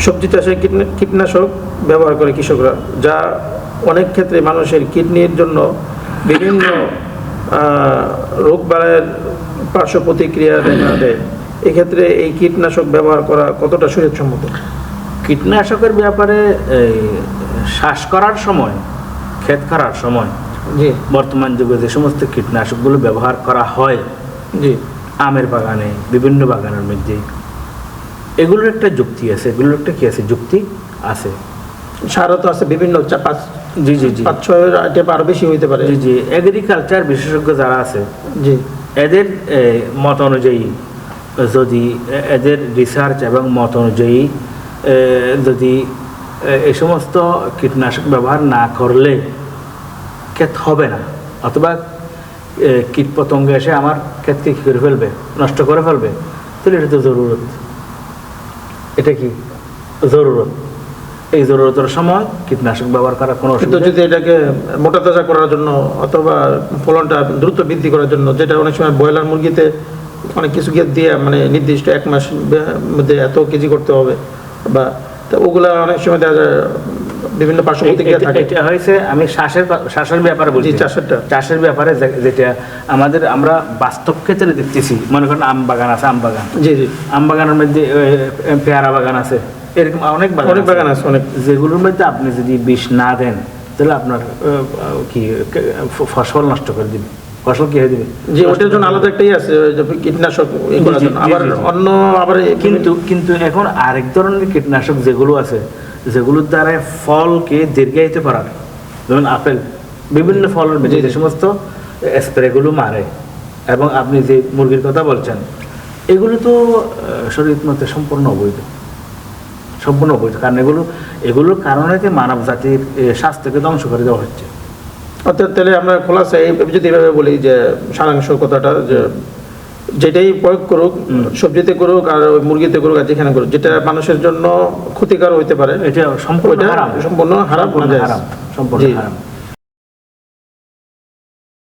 সবজি চাষে কীটনাশক ব্যবহার করে কৃষকরা, যা অনেক ক্ষেত্রে মানুষের কিডনির জন্য বিভিন্ন রোগ বালাইয়ের পার্শ্ব প্রতিক্রিয়া দেখা দেয়। এক্ষেত্রে এই কীটনাশক ব্যবহার করা কতটা শরীরসম্মত? কীটনাশকের ব্যাপারে শ্বাস করার সময়, ক্ষেত করার সময় জি বর্তমান যুগে যে সমস্ত কীটনাশকগুলো ব্যবহার করা হয়, জি আমের বাগানে, বিভিন্ন বাগানের মধ্যে, এগুলোর একটা যুক্তি আছে, এগুলোর একটা কি আছে, যুক্তি আছে। সারও তো আছে বিভিন্ন, জি জি জি 5-6 আইটেম আরো বেশি হইতে পারে। জি জি এগ্রিকালচার বিশেষজ্ঞ যারা আছে, জি এদের মত অনুযায়ী, যদি এদের রিসার্চ এবং মত অনুযায়ী যদি এই সমস্ত কীটনাশক ব্যবহার না করলে ক্ষেত হবে না, অথবা কীট পতঙ্গ এসে আমার ক্ষেতকে কী করে ফেলবে, নষ্ট করে ফেলবে, তাহলে এটা তো জরুরত। এটা কি জরুরত? এই জরুরতের সময় কীটনাশক ব্যবহার করার কোনো কিন্তু যদি এটাকে মোটা তাজা করার জন্য অথবা ফলনটা দ্রুত বৃদ্ধি করার জন্য, যেটা অনেক সময় ব্রয়লার মুরগিতে অনেক কিছু দিয়ে মানে নির্দিষ্ট 1 মাস মধ্যে এত কেজি করতে হবে, বা ওগুলা অনেক সময় দেখা যায় বিভিন্ন পার্শ্ব প্রতিক্রিয়া থাকে। এটা হয়েছে, আমি শ্বাসের ব্যাপারে বলছি, চাষের ব্যাপারে, যেটা আমরা বাস্তব ক্ষেত্রে দেখতেছি। মনে করেন আম বাগান আছে, আম বাগান, জি জি আম বাগানের মধ্যে পেয়ারা বাগান আছে, এরকম অনেক বাগান আছে, যেগুলোর মধ্যে আপনি যদি বিষ না দেন, তাহলে আপনার কি ফসল নষ্ট করে দিবে, ফসল কি হয়ে দিবে। যে ওটার জন্য আলাদা একটাই আছে কীটনাশক, আবার অন্য আবার কিন্তু এখন আরেক ধরনের কীটনাশক যেগুলো আছে, যেগুলোর দ্বারা ফলকে দীর্ঘায়িত করার, যেমন আপেল, বিভিন্ন ফলের মধ্যে যে সমস্ত স্প্রেগুলো মারে, এবং আপনি যে মুরগির কথা বলছেন, এগুলো তো শরীয়ত মতে সম্পূর্ণ অবৈধ, কারণ এগুলোর কারণে যে মানব জাতির স্বাস্থ্যকে ধ্বংস করে দেওয়া হচ্ছে। অর্থাৎ তাহলে আমরা খোলাসা যদি এভাবে বলি যে সারাংশ কথাটা, যে যেটাই প্রয়োগ করুক, সবজিতে করুক আর মুরগিতে করুক আর যেখানে করুক, যেটা মানুষের জন্য ক্ষতিকর হইতে পারে, এটা সম্পূর্ণ হারাম, সম্পূর্ণ হারাম। সম্পূর্ণ হারাম।